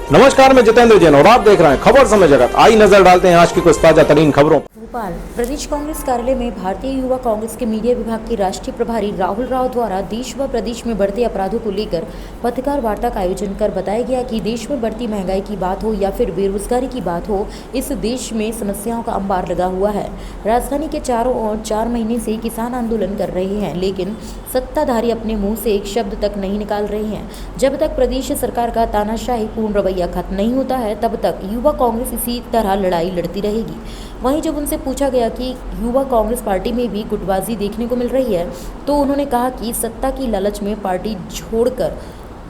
नमस्कार, मैं जितेंद्र जैन और आप देख रहे हैं खबर समय जगत। आई नजर डालते हैं आज की कुछ ताजा तरीन खबरों। भोपाल प्रदेश कांग्रेस कार्यालय में भारतीय युवा कांग्रेस के मीडिया विभाग के राष्ट्रीय प्रभारी राहुल राव द्वारा देश व प्रदेश में बढ़ते अपराधों को लेकर पत्रकार वार्ता का आयोजन कर बताया गया कि देश में बढ़ती महंगाई की बात हो या फिर बेरोजगारी की बात हो, इस देश में समस्याओं का अंबार लगा हुआ है। राजधानी के चारों ओर 4 महीने से किसान आंदोलन कर रहे हैं, लेकिन सत्ताधारी अपने मुंह से एक शब्द तक नहीं निकाल रहे हैं। जब तक प्रदेश सरकार का तानाशाही पूर्ण रवैया खत्म नहीं होता है, तब तक युवा कांग्रेस इसी तरह लड़ाई लड़ती रहेगी। वहीं जब उनसे पूछा गया कि युवा कांग्रेस पार्टी में भी गुटबाजी देखने को मिल रही है, तो उन्होंने कहा कि सत्ता की लालच में पार्टी छोड़कर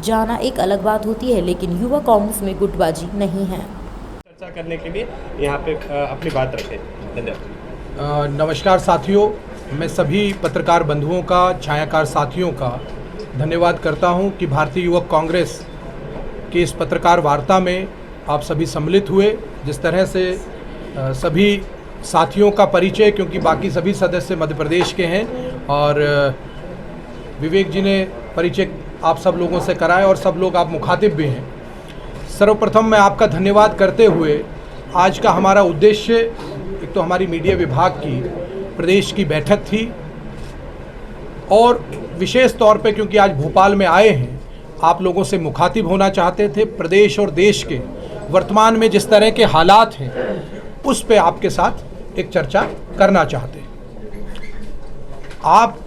जाना एक अलग बात होती है, लेकिन युवा कांग्रेस में गुटबाजी नहीं है। चर्चा करने के लिए यहाँ पे अपनी बात रखें। धन्यवाद। नमस्कार साथियों, मैं सभी पत्रकार बंधुओं का, छायाकार साथियों का धन्यवाद करता हूं कि भारतीय युवक कांग्रेस की इस पत्रकार वार्ता में आप सभी सम्मिलित हुए। जिस तरह से सभी साथियों का परिचय, क्योंकि बाकी सभी सदस्य मध्य प्रदेश के हैं और विवेक जी ने परिचय आप सब लोगों से कराया और सब लोग आप मुखातिब भी हैं। सर्वप्रथम मैं आपका धन्यवाद करते हुए आज का हमारा उद्देश्य, एक तो हमारी मीडिया विभाग की प्रदेश की बैठक थी और विशेष तौर पे क्योंकि आज भोपाल में आए हैं, आप लोगों से मुखातिब होना चाहते थे। प्रदेश और देश के वर्तमान में जिस तरह के हालात हैं उस पे आपके साथ एक चर्चा करना चाहते हैं। आप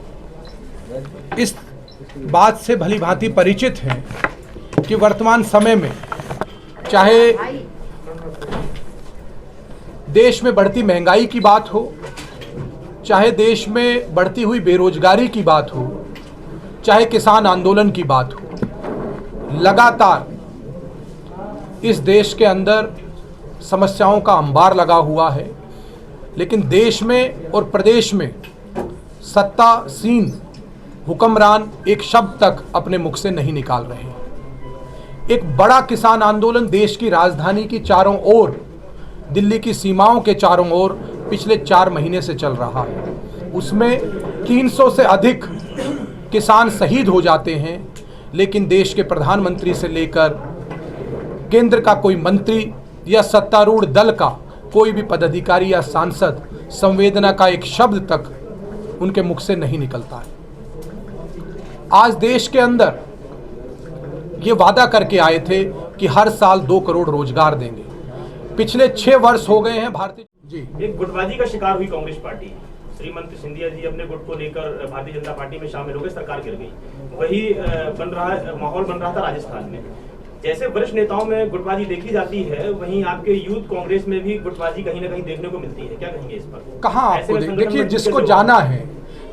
इस बात से भली भांति परिचित हैं कि वर्तमान समय में चाहे देश में बढ़ती महंगाई की बात हो, चाहे देश में बढ़ती हुई बेरोजगारी की बात हो, चाहे किसान आंदोलन की बात हो, लगातार इस देश के अंदर समस्याओं का अंबार लगा हुआ है। लेकिन देश में और प्रदेश में सत्तासीन हुक्मरान एक शब्द तक अपने मुख से नहीं निकाल रहे हैं। एक बड़ा किसान आंदोलन देश की राजधानी की चारों ओर, दिल्ली की सीमाओं के चारों ओर पिछले 4 महीने से चल रहा है। उसमें 300 से अधिक किसान शहीद हो जाते हैं, लेकिन देश के प्रधानमंत्री से लेकर केंद्र का कोई मंत्री या सत्तारूढ़ दल का कोई भी पदाधिकारी या सांसद संवेदना का एक शब्द तक उनके मुख से नहीं निकलता है। आज देश के अंदर ये वादा करके आए थे कि हर साल 2 करोड़ रोजगार देंगे। पिछले 6 वर्ष हो गए हैं भारतीय जी एक गुटबाजी का शिकार हुई कांग्रेस पार्टी। श्रीमती सिंधिया जी अपने गुट को लेकर भारतीय जनता पार्टी में शामिल हो गए, सरकार गिर गई। वही माहौल बन रहा था राजस्थान में। जैसे वरिष्ठ नेताओं में गुटबाजी देखी जाती है, वहीं आपके यूथ कांग्रेस में भी गुटबाजी कहीं ना कहीं देखने को मिलती है। क्या कहेंगे इस पर? कहाँ आपको देखिए, जिसको जाना है,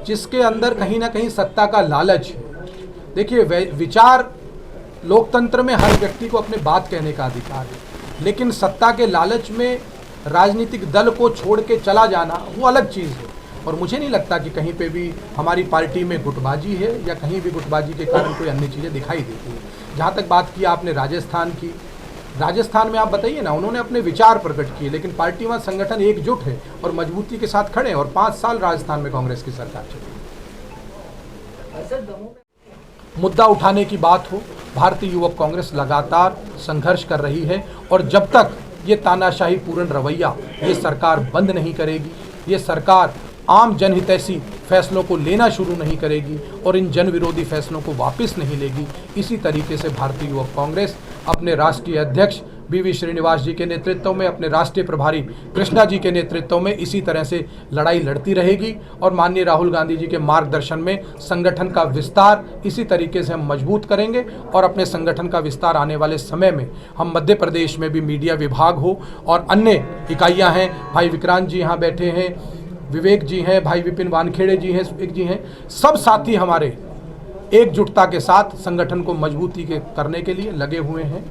जिसके अंदर कहीं ना कहीं सत्ता का लालच है। देखिए, विचार लोकतंत्र में हर व्यक्ति को अपने बात कहने का अधिकार है, लेकिन सत्ता के लालच में राजनीतिक दल को छोड़ के चला जाना वो अलग चीज़ है। और मुझे नहीं लगता कि कहीं पे भी हमारी पार्टी में गुटबाजी है या कहीं भी गुटबाजी के कारण कोई अन्य चीज़ें दिखाई देती हैं। जहाँ तक बात की आपने राजस्थान की, राजस्थान में आप बताइए ना, उन्होंने अपने विचार प्रकट किए, लेकिन पार्टी व संगठन एकजुट है और मजबूती के साथ खड़े हैं और 5 साल राजस्थान में कांग्रेस की सरकार चली। मुद्दा उठाने की बात हो, भारतीय युवक कांग्रेस लगातार संघर्ष कर रही है और जब तक ये तानाशाही पूर्ण रवैया ये सरकार बंद नहीं करेगी, ये सरकार आम जनहितैषी फैसलों को लेना शुरू नहीं करेगी और इन जन विरोधी फैसलों को वापस नहीं लेगी, इसी तरीके से भारतीय युवक कांग्रेस अपने राष्ट्रीय अध्यक्ष वी श्रीनिवास जी के नेतृत्व में, अपने राष्ट्रीय प्रभारी कृष्णा जी के नेतृत्व में इसी तरह से लड़ाई लड़ती रहेगी और माननीय राहुल गांधी जी के मार्गदर्शन में संगठन का विस्तार इसी तरीके से हम मजबूत करेंगे और अपने संगठन का विस्तार आने वाले समय में हम मध्य प्रदेश में भी मीडिया विभाग हो और अन्य इकाइयाँ हैं, भाई विक्रांत जी यहाँ बैठे हैं, विवेक जी हैं, भाई विपिन वानखेड़े जी हैं, एक जी हैं, सब साथी हमारे एकजुटता के साथ संगठन को मजबूती के करने के लिए लगे हुए हैं।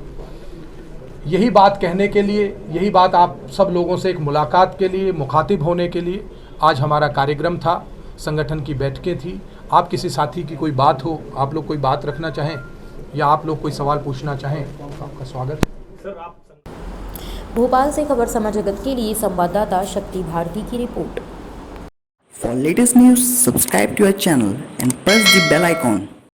यही बात कहने के लिए, यही बात आप सब लोगों से एक मुलाकात के लिए, मुखातिब होने के लिए आज हमारा कार्यक्रम था, संगठन की बैठकें थी। आप किसी साथी की कोई बात हो, आप लोग कोई बात रखना चाहें या आप लोग कोई सवाल पूछना चाहें, आपका स्वागत है। सर, आप भोपाल से खबर समाज जगत के लिए संवाददाता शक्ति भारती की report. For latest news, subscribe to our channel and press the bell icon.